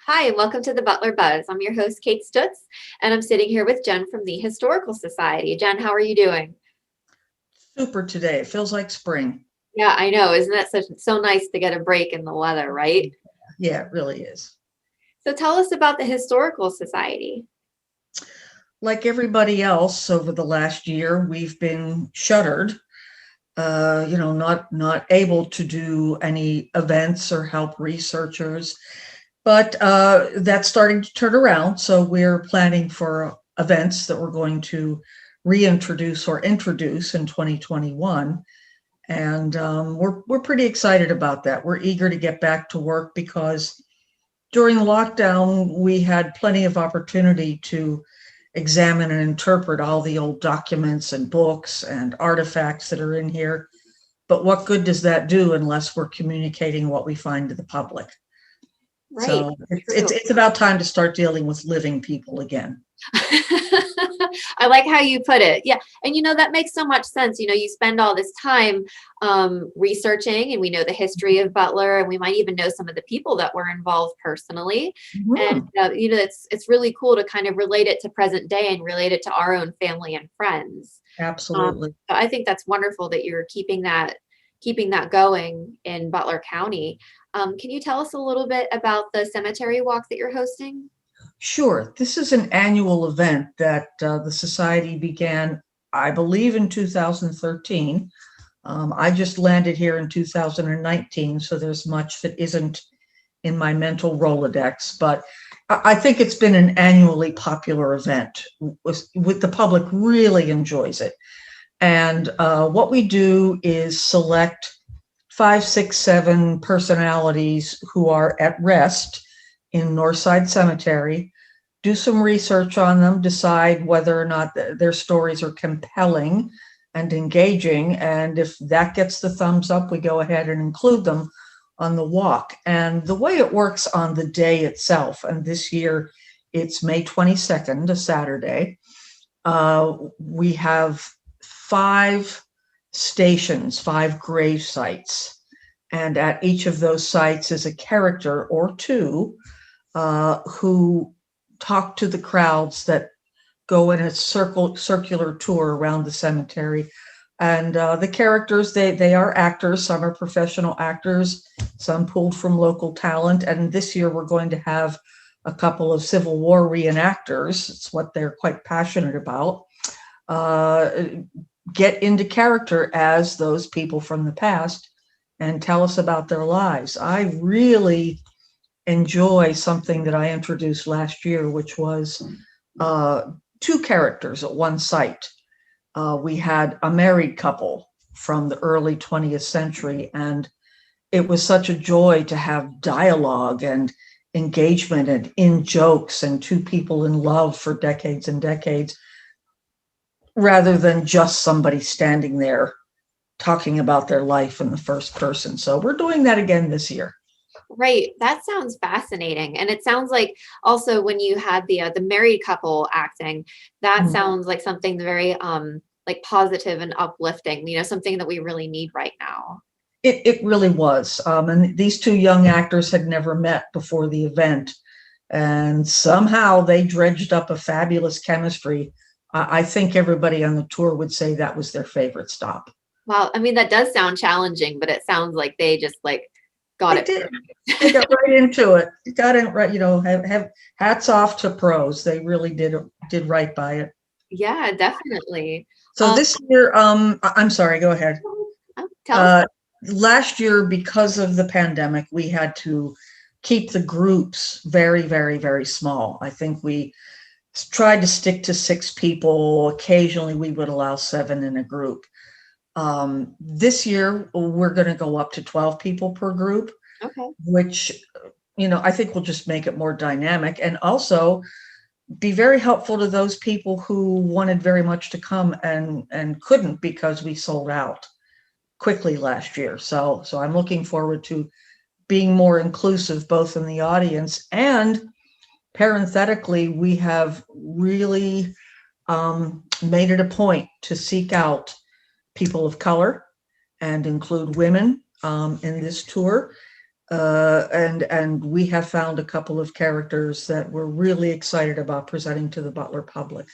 Hi, and welcome to the Butler Buzz. I'm your host, Kate Stutz, and I'm sitting here with Jen from the Historical Society. Jen, how are you doing? Super today. It feels like spring. Yeah, I know. Isn't that so nice to get a break in the weather, right? Yeah, it really is. So tell us about the Historical Society. Like everybody else over the last year, we've been shuttered, not able to do any events or help researchers. But that's starting to turn around. So we're planning for events that we're going to reintroduce or introduce in 2021. And we're pretty excited about that. We're eager to get back to work because during lockdown, we had plenty of opportunity to examine and interpret all the old documents and books and artifacts that are in here. But what good does that do unless we're communicating what we find to the public? Right, So it's true. it's, it's about time to start dealing with living people again. I like how you put it. Yeah. And that makes so much sense. You spend all this time researching, and we know the history of Butler, and we might even know some of the people that were involved personally. And, Mhm. it's really cool to kind of relate it to present day and relate it to our own family and friends. Absolutely. So I think that's wonderful that you're keeping that going in Butler County. Can you tell us a little bit about the cemetery walk that you're hosting? Sure. This is an annual event that the Society began, I believe, in 2013. I just landed here in 2019, so there's much that isn't in my mental Rolodex, but I think it's been an annually popular event. With the public really enjoys it. And what we do is select five, six, seven personalities who are at rest in Northside Cemetery, do some research on them, decide whether or not their stories are compelling and engaging. And if that gets the thumbs up, we go ahead and include them on the walk. And the way it works on the day itself, and this year it's May 22nd, a Saturday, we have five stations, five grave sites. And at each of those sites is a character or two who talk to the crowds that go in a circular tour around the cemetery. And the characters, they are actors. Some are professional actors, some pulled from local talent. And this year we're going to have a couple of Civil War reenactors. It's what they're quite passionate about. Uh, get into character as those people from the past and tell us about their lives. I really enjoy something that I introduced last year, which was uh, two characters at one site. We had a married couple from the early 20th century, and it was such a joy to have dialogue and engagement and in jokes and two people in love for decades and decades, rather than just somebody standing there talking about their life in the first person. So we're doing that again this year. Right. That sounds fascinating. And it sounds like also when you had the married couple acting, that Mm. sounds like something very like positive and uplifting, something that we really need right now. It really was. And these two young actors had never met before the event. And somehow they dredged up a fabulous chemistry. I think everybody on the tour would say that was their favorite stop. Wow. I mean, that does sound challenging, but it sounds like they just like got They it did. They perfect. got right into it. Got it right. Have hats off to pros. They really did right by it. Yeah, definitely. So Um, this year, I'm sorry. Go ahead. Tell us. Uh, Last year, because of the pandemic, we had to keep the groups very, very, very small. I think we tried to stick to six people. Occasionally, we would allow seven in a group. This year, we're going to go up to 12 people per group, Okay. which, I think will just make it more dynamic and also be very helpful to those people who wanted very much to come and couldn't because we sold out quickly last year. So I'm looking forward to being more inclusive both in the audience and parenthetically, we have really made it a point to seek out people of color and include women in this tour. And we have found a couple of characters that we're really excited about presenting to the Butler public.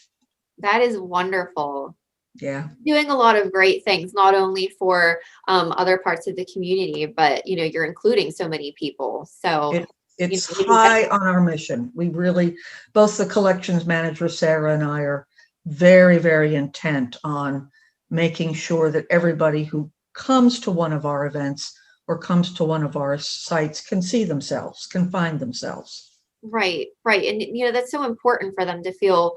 That is wonderful. Yeah. Doing a lot of great things, not only for other parts of the community, but you're including so many people. So It's maybe high on our mission. We really, both the collections manager, Sarah, and I are very, very intent on making sure that everybody who comes to one of our events or comes to one of our sites can see themselves, can find themselves. right, and that's so important for them to feel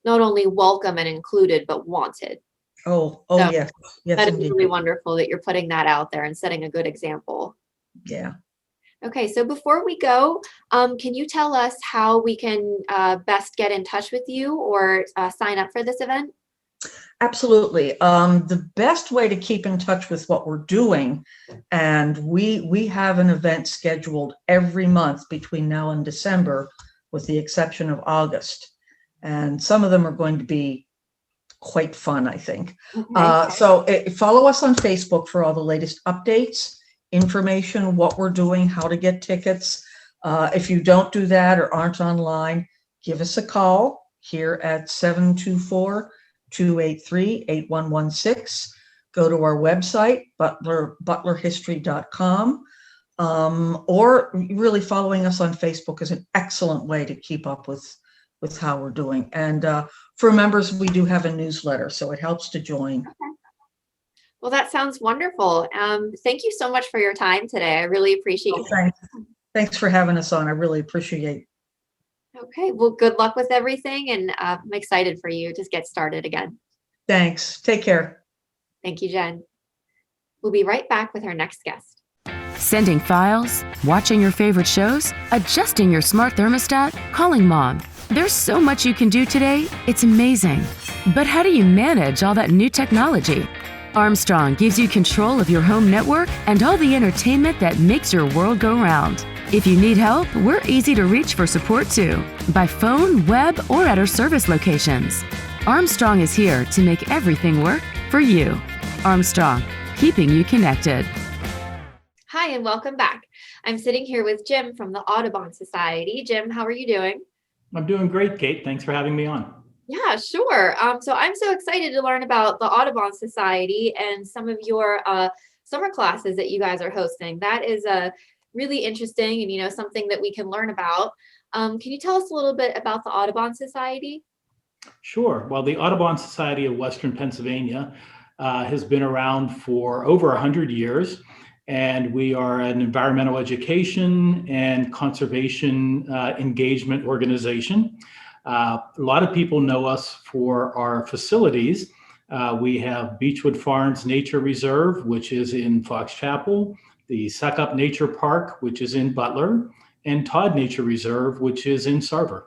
not only welcome and included, but wanted. Oh, So yes, yes, that is indeed. really wonderful that you're putting that out there and setting a good example. Yeah. Okay, so before we go, can you tell us how we can best get in touch with you or sign up for this event? Absolutely. The best way to keep in touch with what we're doing, and we have an event scheduled every month between now and December, with the exception of August. And some of them are going to be quite fun, I think. Okay. So follow us on Facebook for all the latest updates, information, what we're doing, how to get tickets. If you don't do that or aren't online, give us a call here at 724-283-8116. Go to our website, butlerhistory.com. Or really following us on Facebook is an excellent way to keep up with how we're doing. And for members, we do have a newsletter, so it helps to join. Okay. Well, that sounds wonderful. Thank you so much for your time today. I really appreciate you. Thanks for having us on. I really appreciate it. Okay, well, good luck with everything, and I'm excited for you to get started again. Thanks. Take care. Thank you, Jen. We'll be right back with our next guest. Sending files, watching your favorite shows, adjusting your smart thermostat, calling mom. There's so much you can do today, it's amazing. But how do you manage all that new technology? Armstrong gives you control of your home network and all the entertainment that makes your world go round. If you need help, we're easy to reach for support too, by phone, web, or at our service locations. Armstrong is here to make everything work for you. Armstrong, keeping you connected. Hi, and welcome back. I'm sitting here with Jim from the Audubon Society. Jim, how are you doing? I'm doing great, Kate. Thanks for having me on. Yeah, sure. So I'm so excited to learn about the Audubon Society and some of your summer classes that you guys are hosting. That is really interesting and, something that we can learn about. Can you tell us a little bit about the Audubon Society? Sure. Well, the Audubon Society of Western Pennsylvania has been around for over 100 years, and we are an environmental education and conservation engagement organization. A lot of people know us for our facilities. We have Beechwood Farms Nature Reserve, which is in Fox Chapel, the Suck-Up Nature Park, which is in Butler, and Todd Nature Reserve, which is in Sarver.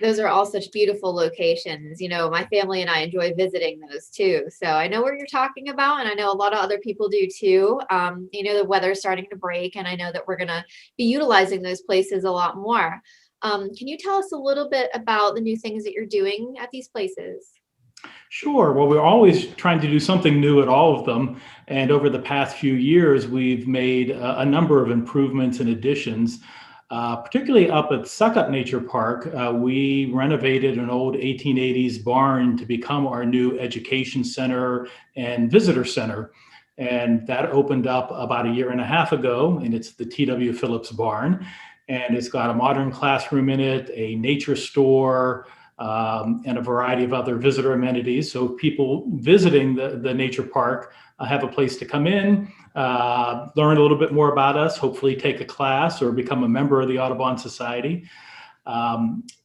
Those are all such beautiful locations. My family and I enjoy visiting those too. So I know what you're talking about, and I know a lot of other people do too. The weather's starting to break, and I know that we're going to be utilizing those places a lot more. Can you tell us a little bit about the new things that you're doing at these places? Sure. Well, we're always trying to do something new at all of them. And over the past few years, we've made a number of improvements and additions. Particularly up at Suck-Up Nature Park, we renovated an old 1880s barn to become our new education center and visitor center. And that opened up about a year and a half ago, and it's the T.W. Phillips barn. And it's got a modern classroom in it, a nature store, and a variety of other visitor amenities. So people visiting the nature park have a place to come in, learn a little bit more about us, hopefully take a class or become a member of the Audubon Society.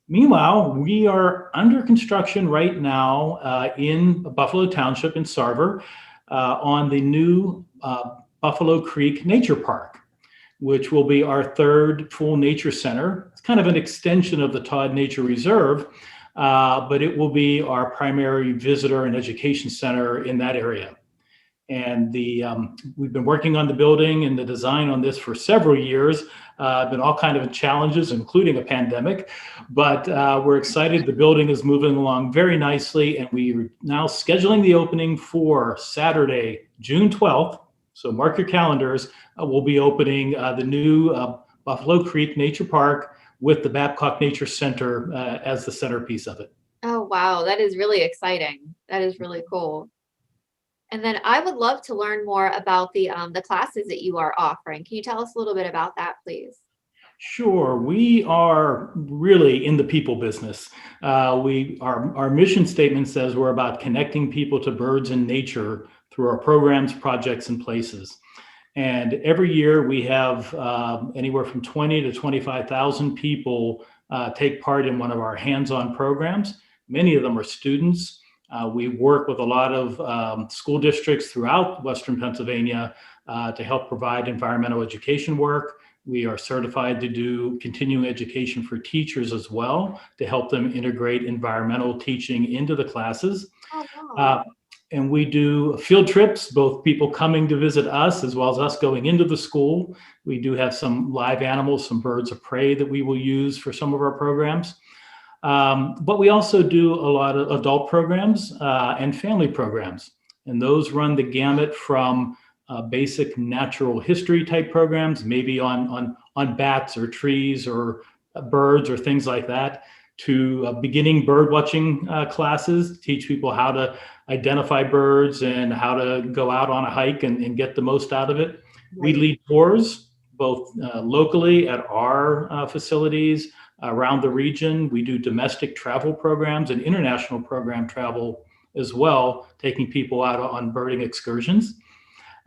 Meanwhile, we are under construction right now in Buffalo Township in Sarver on the new Buffalo Creek Nature Park, which will be our third full nature center. It's kind of an extension of the Todd Nature Reserve, but it will be our primary visitor and education center in that area. And we've been working on the building and the design on this for several years. Been all kind of challenges, including a pandemic, but we're excited. The building is moving along very nicely, and we are now scheduling the opening for Saturday, June 12th So mark your calendars. We'll be opening the new Buffalo Creek Nature Park with the Babcock Nature Center as the centerpiece of it. Oh, wow. That is really exciting. That is really cool. And then I would love to learn more about the classes that you are offering. Can you tell us a little bit about that, please? Sure, we are really in the people business. Our mission statement says we're about connecting people to birds and nature through our programs, projects, and places. And every year we have anywhere from 20 to 25,000 people take part in one of our hands-on programs. Many of them are students. We work with a lot of school districts throughout Western Pennsylvania to help provide environmental education work. We are certified to do continuing education for teachers as well to help them integrate environmental teaching into the classes. Oh, wow. And we do field trips, both people coming to visit us as well as us going into the school. We do have some live animals, some birds of prey that we will use for some of our programs. But we also do a lot of adult programs and family programs. And those run the gamut from basic natural history type programs, maybe on bats or trees or birds or things like that, to beginning bird watching classes, teach people how to identify birds and how to go out on a hike and get the most out of it. We lead tours both locally at our facilities around the region. We do domestic travel programs and international program travel as well, taking people out on birding excursions.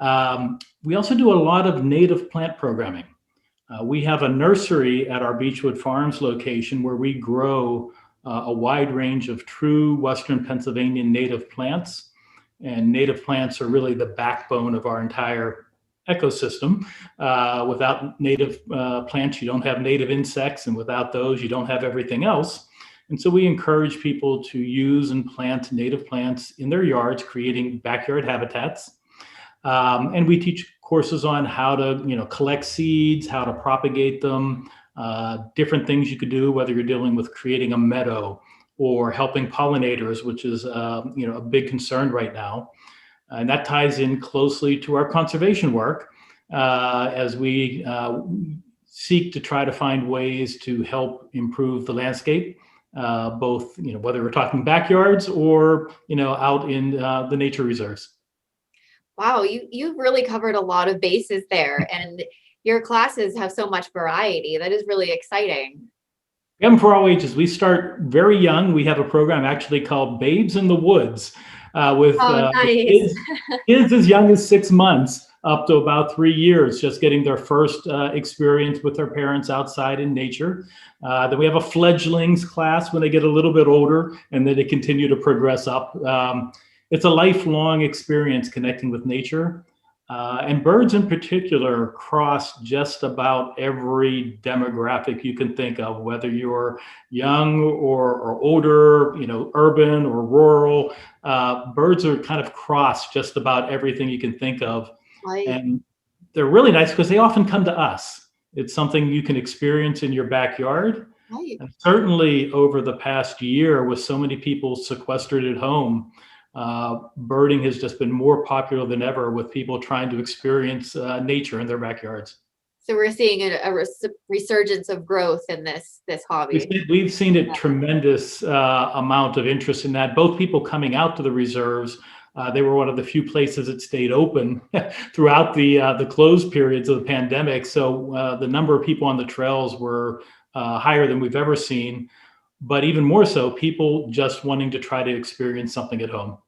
We also do a lot of native plant programming. We have a nursery at our Beechwood Farms location where we grow a wide range of true Western Pennsylvania native plants. And native plants are really the backbone of our entire ecosystem. Without native plants, you don't have native insects, and without those, you don't have everything else. And so we encourage people to use and plant native plants in their yards, creating backyard habitats. And we teach courses on how to, collect seeds, how to propagate them, different things you could do, whether you're dealing with creating a meadow or helping pollinators, which is, a big concern right now. And that ties in closely to our conservation work as we seek to try to find ways to help improve the landscape, both, whether we're talking backyards or, out in the nature reserves. Wow, you've really covered a lot of bases there, and your classes have so much variety. That is really exciting. We have them for all ages. We start very young. We have a program actually called Babes in the Woods with Nice. kids as young as 6 months up to about 3 years, just getting their first experience with their parents outside in nature. Then we have a fledglings class when they get a little bit older, and then they continue to progress up. It's a lifelong experience connecting with nature. And birds in particular cross just about every demographic you can think of, whether you're young or older, urban or rural. Birds are kind of cross just about everything you can think of. Right. And they're really nice because they often come to us. It's something you can experience in your backyard. Right. And certainly over the past year, with so many people sequestered at home, birding has just been more popular than ever, with people trying to experience nature in their backyards. So we're seeing a resurgence of growth in this hobby. We've seen a tremendous amount of interest in that. Both people coming out to the reserves. They were one of the few places that stayed open throughout the closed periods of the pandemic. So the number of people on the trails were higher than we've ever seen. But even more so, people just wanting to try to experience something at home.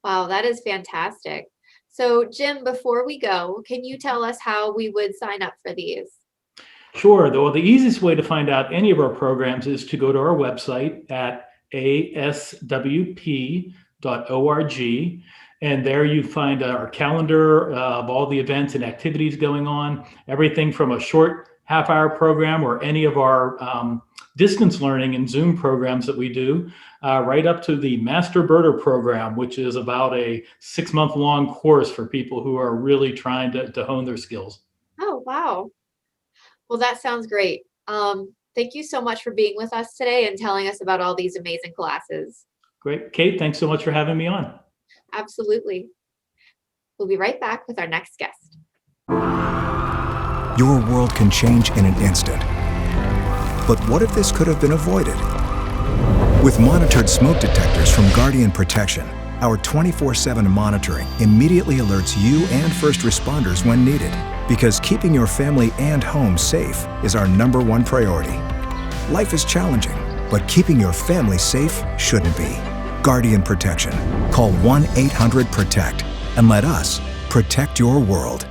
Wow, that is fantastic. So Jim, before we go, can you tell us how we would sign up for these? Sure. Though the easiest way to find out any of our programs is to go to our website at aswp.org. And there you find our calendar of all the events and activities going on, everything from a short half-hour program or any of our distance learning and Zoom programs that we do, right up to the Master Birder program, which is about a 6-month-long course for people who are really trying to hone their skills. Oh, wow. Well, that sounds great. Thank you so much for being with us today and telling us about all these amazing classes. Great. Kate, thanks so much for having me on. Absolutely. We'll be right back with our next guest. Your world can change in an instant. But what if this could have been avoided? With monitored smoke detectors from Guardian Protection, our 24/7 monitoring immediately alerts you and first responders when needed, because keeping your family and home safe is our #1 priority. Life is challenging, but keeping your family safe shouldn't be. Guardian Protection. Call 1-800-PROTECT and let us protect your world.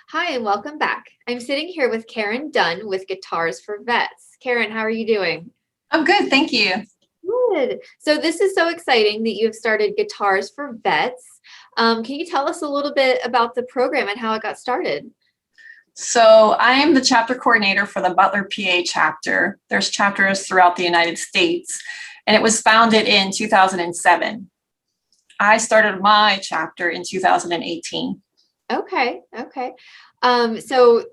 Hi, and welcome back. I'm sitting here with Karen Dunn with Guitars for Vets. Karen, how are you doing? I'm good, thank you. Good. So this is so exciting that you've started Guitars for Vets. Can you tell us a little bit about the program and how it got started? So I am the chapter coordinator for the Butler PA chapter. There's chapters throughout the United States, and it was founded in 2007. I started my chapter in 2018. Okay. So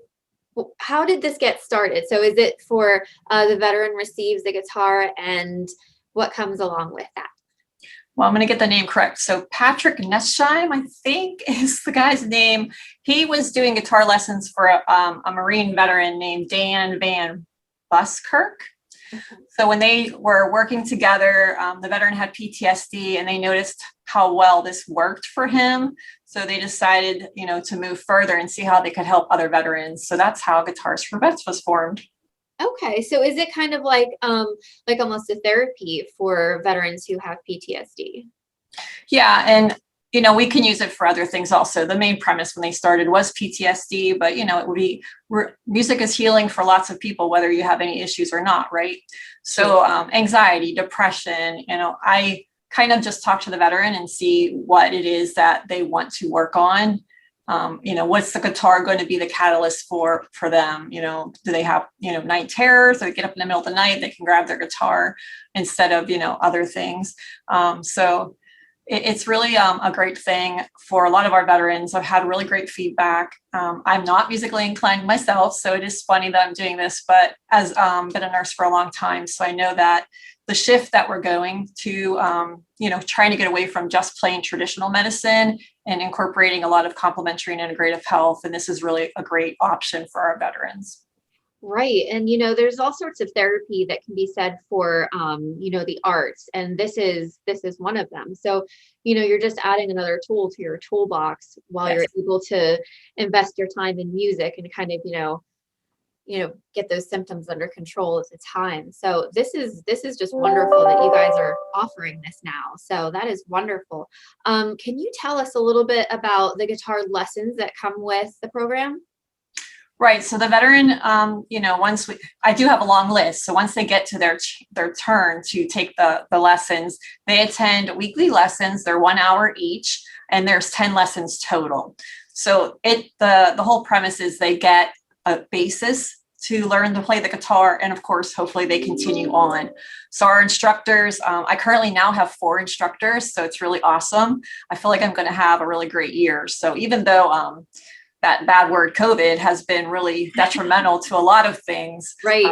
how did this get started? So is it for the veteran receives the guitar, and what comes along with that? Well, I'm going to get the name correct. So Patrick Nesheim, I think, is the guy's name. He was doing guitar lessons for a Marine veteran named Dan Van Buskirk. So when they were working together, the veteran had PTSD, and they noticed how well this worked for him. So they decided, to move further and see how they could help other veterans. So that's how Guitars for Vets was formed. Okay, so is it kind of like almost a therapy for veterans who have PTSD? Yeah, and we can use it for other things also. The main premise when they started was PTSD, but it would be music is healing for lots of people, whether you have any issues or not, right? So anxiety, depression, I kind of just talk to the veteran and see what it is that they want to work on. What's the guitar going to be the catalyst for them? Do they have, night terrors? So they get up in the middle of the night, they can grab their guitar instead of, other things. So it's really a great thing for a lot of our veterans. I've had really great feedback. I'm not musically inclined myself, so it is funny that I'm doing this, but as been a nurse for a long time, so I know that the shift that we're going to, trying to get away from just plain traditional medicine and incorporating a lot of complementary and integrative health. And this is really a great option for our veterans. Right. And, there's all sorts of therapy that can be said for, the arts. And this is one of them. So, you're just adding another tool to your toolbox while Yes. you're able to invest your time in music and kind of, get those symptoms under control at the time. So this is just wonderful that you guys are offering this now. So that is wonderful. Can you tell us a little bit about the guitar lessons that come with the program? Right. So the veteran, I do have a long list. So once they get to their turn to take the lessons, they attend weekly lessons. They're 1 hour each, and there's 10 lessons total. So the whole premise is they get a basis to learn to play the guitar. And of course, hopefully they continue on. So our instructors, I currently now have 4 instructors. So it's really awesome. I feel like I'm going to have a really great year. So even though, that bad word COVID has been really detrimental to a lot of things. Right.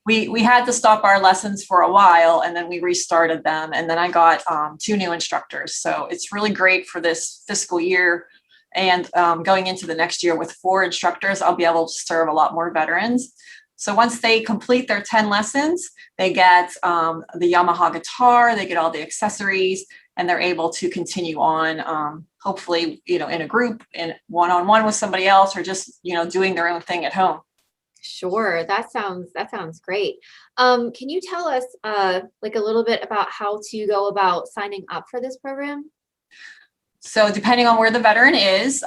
We had to stop our lessons for a while, and then we restarted them. And then I got 2 new instructors. So it's really great for this fiscal year. And going into the next year with 4 instructors, I'll be able to serve a lot more veterans. So once they complete their 10 lessons, they get the Yamaha guitar, they get all the accessories, and they're able to continue on, hopefully, in a group and one-on-one with somebody else, or just, doing their own thing at home. Sure. That sounds great. Can you tell us a little bit about how to go about signing up for this program? So depending on where the veteran is,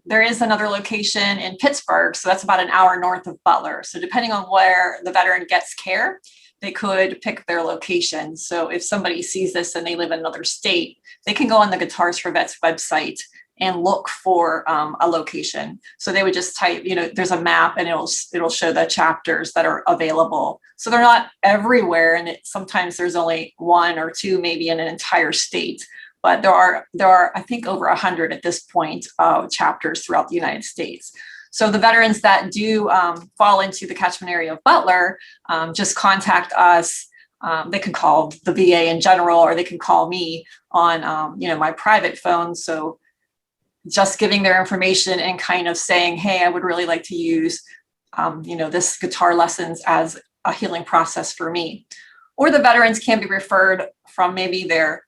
there is another location in Pittsburgh. So that's about an hour north of Butler. So depending on where the veteran gets care, they could pick their location. So if somebody sees this and they live in another state, they can go on the Guitars for Vets website and look for a location. So they would just type, there's a map, and it'll show the chapters that are available. So they're not everywhere, and sometimes there's only 1 or 2, maybe in an entire state. But there are I think over 100 at this point chapters throughout the United States. So the veterans that do fall into the catchment area of Butler, just contact us. They can call the VA in general, or they can call me on my private phone. So just giving their information and kind of saying, hey, I would really like to use, this guitar lessons as a healing process for me. Or the veterans can be referred from maybe their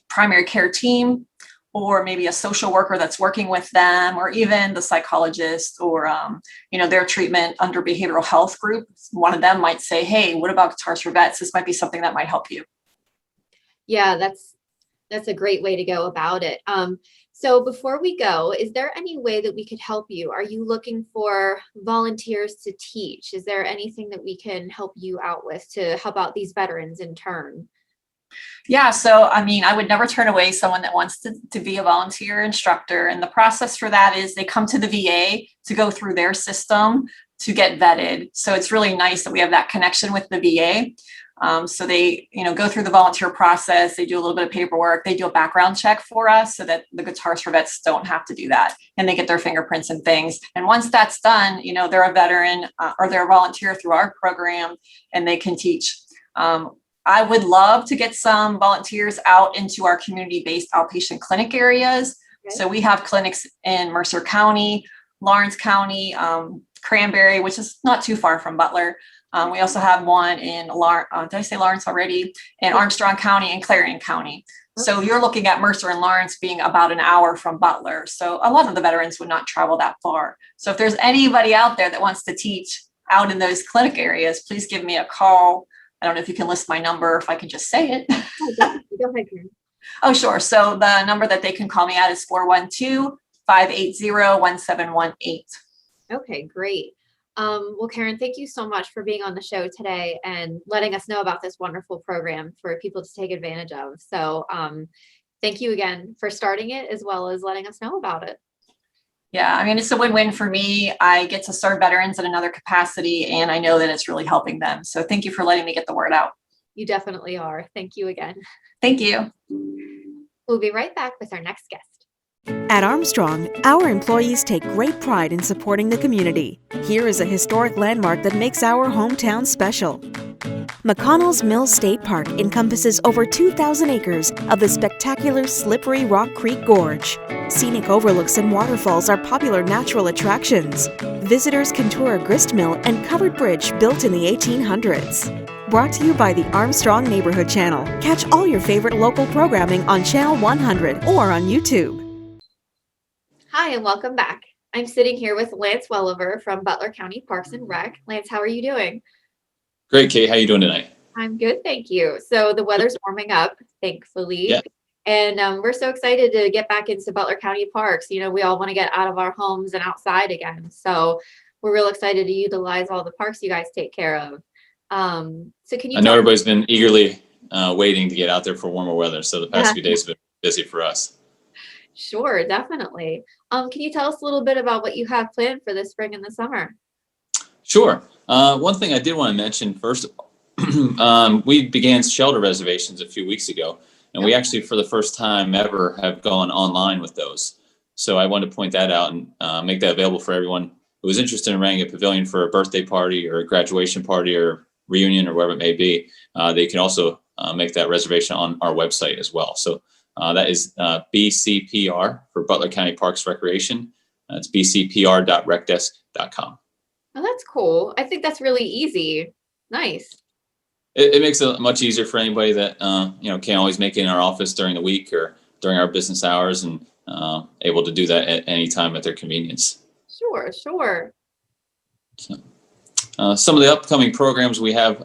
primary care team, or maybe a social worker that's working with them, or even the psychologist, or their treatment under behavioral health group. One of them might say, hey, what about Guitars for Vets? This might be something that might help you. Yeah, that's a great way to go about it. So before we go, is there any way that we could help you? Are you looking for volunteers to teach? Is there anything that we can help you out with to help out these veterans in turn? Yeah, so I would never turn away someone that wants to be a volunteer instructor. And the process for that is they come to the VA to go through their system to get vetted. So it's really nice that we have that connection with the VA. So they, go through the volunteer process. They do a little bit of paperwork. They do a background check for us so that the Guitars for Vets don't have to do that. And they get their fingerprints and things. And once that's done, they're a veteran or they're a volunteer through our program, and they can teach. I would love to get some volunteers out into our community-based outpatient clinic areas. Okay. So we have clinics in Mercer County, Lawrence County, Cranberry, which is not too far from Butler. We also have one in did I say Lawrence already? In Armstrong County and Clarion County. So you're looking at Mercer and Lawrence being about an hour from Butler. So a lot of the veterans would not travel that far. So if there's anybody out there that wants to teach out in those clinic areas, please give me a call. I don't know if you can list my number, if I can just say it. Go ahead, Karen. Oh, sure. So the number that they can call me at is 412-580-1718. Okay, great. Well, Karen, thank you so much for being on the show today and letting us know about this wonderful program for people to take advantage of. So thank you again for starting it, as well as letting us know about it. Yeah, it's a win-win for me. I get to serve veterans in another capacity, and I know that it's really helping them. So thank you for letting me get the word out. You definitely are. Thank you again. Thank you. We'll be right back with our next guest. At Armstrong, our employees take great pride in supporting the community. Here is a historic landmark that makes our hometown special. McConnell's Mill State Park encompasses over 2,000 acres of the spectacular slippery Rock Creek Gorge. Scenic overlooks and waterfalls are popular natural attractions. Visitors can tour a grist mill and covered bridge built in the 1800s. Brought to you by the Armstrong Neighborhood Channel. Catch all your favorite local programming on Channel 100 or on YouTube. Hi, and welcome back. I'm sitting here with Lance Welliver from Butler County Parks and Rec. Lance, how are you doing? Great, Kate. How are you doing tonight? I'm good, thank you. So the weather's warming up, thankfully. Yeah. And we're so excited to get back into Butler County parks. We all want to get out of our homes and outside again. So we're real excited to utilize all the parks you guys take care of. So can you I know everybody's been eagerly waiting to get out there for warmer weather. So the past few days have been busy for us. Sure, definitely. Can you tell us a little bit about what you have planned for the spring and the summer? Sure. One thing I did want to mention first, we began shelter reservations a few weeks ago, and we actually, for the first time ever, have gone online with those. So I wanted to point that out and make that available for everyone who is interested in renting a pavilion for a birthday party or a graduation party or reunion or wherever it may be. They can also make that reservation on our website as well. So that is BCPR for Butler County Parks Recreation. It's bcpr.recdesk.com. Oh, that's cool. I think that's really easy. Nice. It makes it much easier for anybody that can't always make it in our office during the week or during our business hours, and able to do that at any time at their convenience. Sure. So, some of the upcoming programs we have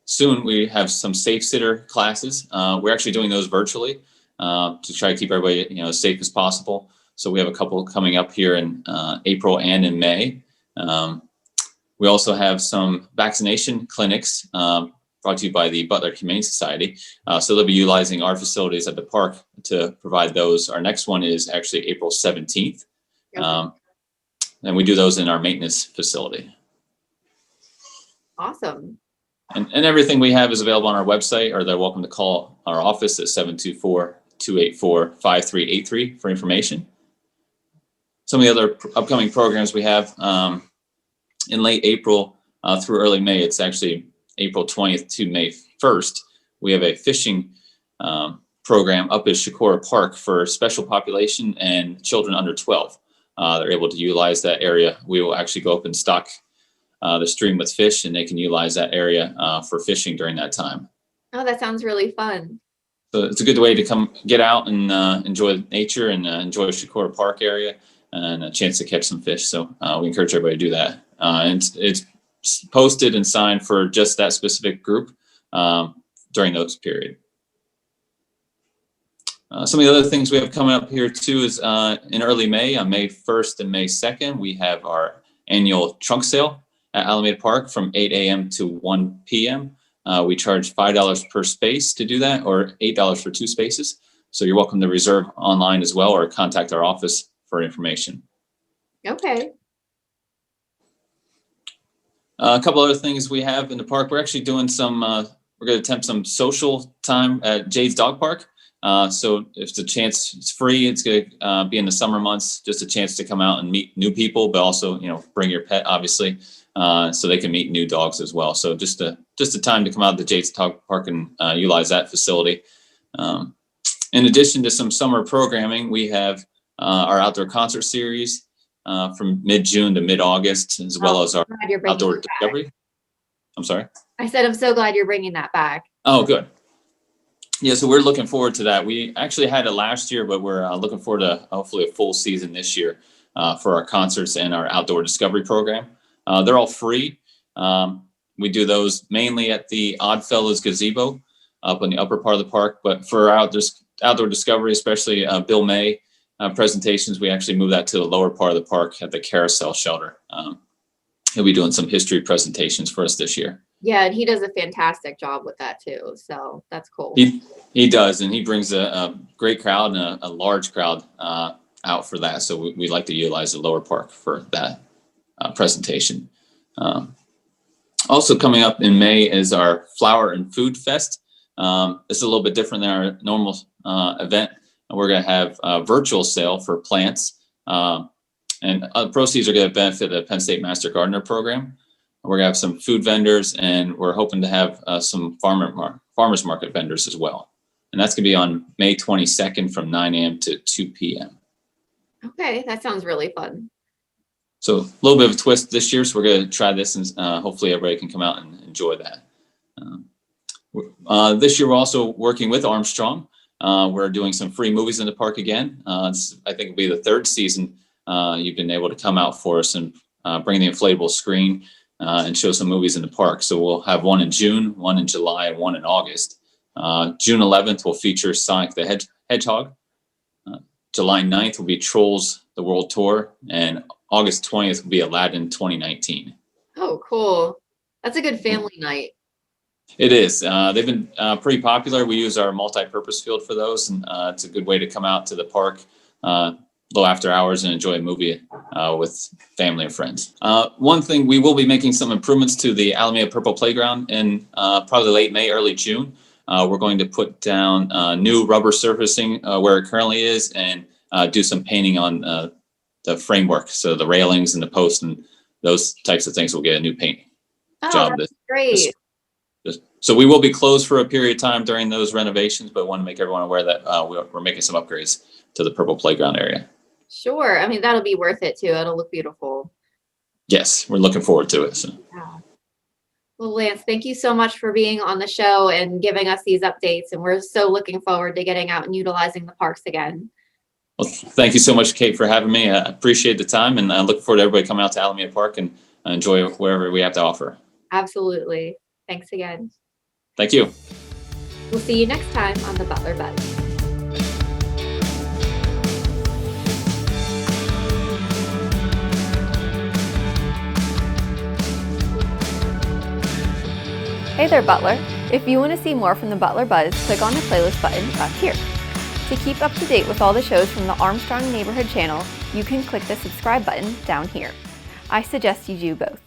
soon, we have some safe sitter classes. We're actually doing those virtually to try to keep everybody as safe as possible. So we have a couple coming up here in April and in May. We also have some vaccination clinics brought to you by the Butler Humane Society. So they'll be utilizing our facilities at the park to provide those. Our next one is actually April 17th. Okay. And we do those in our maintenance facility. Awesome. And everything we have is available on our website, or they're welcome to call our office at 724-284-5383 for information. Some of the other upcoming programs we have in late April through early May, it's actually April 20th to May 1st. We have a fishing program up at Shakora Park for special population and children under 12. They're able to utilize that area. We will actually go up and stock the stream with fish, and they can utilize that area for fishing during that time. Oh, that sounds really fun. So it's a good way to come get out and enjoy nature and enjoy Shakora Park area and a chance to catch some fish. So we encourage everybody to do that. And it's posted and signed for just that specific group during those period. Some of the other things we have coming up here too is in early May, on May 1st and May 2nd, we have our annual trunk sale at Alameda Park from 8 a.m. to 1 p.m. We charge $5 per space to do that, or $8 for 2 spaces. So you're welcome to reserve online as well, or contact our office for information. Okay. A couple other things we have in the park. We're actually doing some, we're going to attempt some social time at Jade's Dog Park. So if it's a chance, it's free. It's going to be in the summer months, just a chance to come out and meet new people, but also, bring your pet, obviously, so they can meet new dogs as well. So just a time to come out to Jade's Dog Park and utilize that facility. In addition to some summer programming, we have our outdoor concert series from mid-June to mid-August, as well as our outdoor discovery. I'm sorry? I said, I'm so glad you're bringing that back. Oh, good. Yeah, so we're looking forward to that. We actually had it last year, but we're looking forward to hopefully a full season this year for our concerts and our outdoor discovery program. They're all free. We do those mainly at the Oddfellows gazebo up in the upper part of the park. But for our outdoor discovery, especially Bill May presentations, we actually move that to the lower part of the park at the carousel shelter. He'll be doing some history presentations for us this year. Yeah, and he does a fantastic job with that too. So that's cool. He does, and he brings a great crowd and a large crowd out for that. So we like to utilize the lower park for that presentation. Also coming up in May is our Flower and Food Fest. This is a little bit different than our normal event. We're going to have a virtual sale for plants, and proceeds are going to benefit the Penn State Master Gardener Program. We're going to have some food vendors, and we're hoping to have some farmers market vendors as well. And that's going to be on May 22nd from 9 a.m. to 2 p.m. Okay, that sounds really fun. So a little bit of a twist this year. So we're going to try this, and hopefully everybody can come out and enjoy that. This year, we're also working with Armstrong. We're doing some free movies in the park again. I think it'll be the 3rd season you've been able to come out for us and bring the inflatable screen and show some movies in the park. So we'll have one in June, one in July, and one in August. June 11th will feature Sonic the Hedgehog. July 9th will be Trolls the World Tour, and August 20th will be Aladdin 2019. Oh, cool. That's a good family night. It is. They've been pretty popular. We use our multi-purpose field for those, and it's a good way to come out to the park low after hours and enjoy a movie with family and friends. One thing, we will be making some improvements to the Alameda Purple Playground in probably late May, early June. We're going to put down new rubber surfacing where it currently is, and do some painting on the framework. So the railings and the posts and those types of things will get a new paint job. That's great. So we will be closed for a period of time during those renovations, but want to make everyone aware that we're making some upgrades to the Purple Playground area. Sure. I mean, that'll be worth it too. It'll look beautiful. Yes, we're looking forward to it. So. Yeah. Well, Lance, thank you so much for being on the show and giving us these updates. And we're so looking forward to getting out and utilizing the parks again. Well, thank you so much, Kate, for having me. I appreciate the time, and I look forward to everybody coming out to Alameda Park and enjoy wherever we have to offer. Absolutely. Thanks again. Thank you. We'll see you next time on the Butler Buzz. Hey there, Butler. If you want to see more from the Butler Buzz, click on the playlist button up here. To keep up to date with all the shows from the Armstrong Neighborhood channel, you can click the subscribe button down here. I suggest you do both.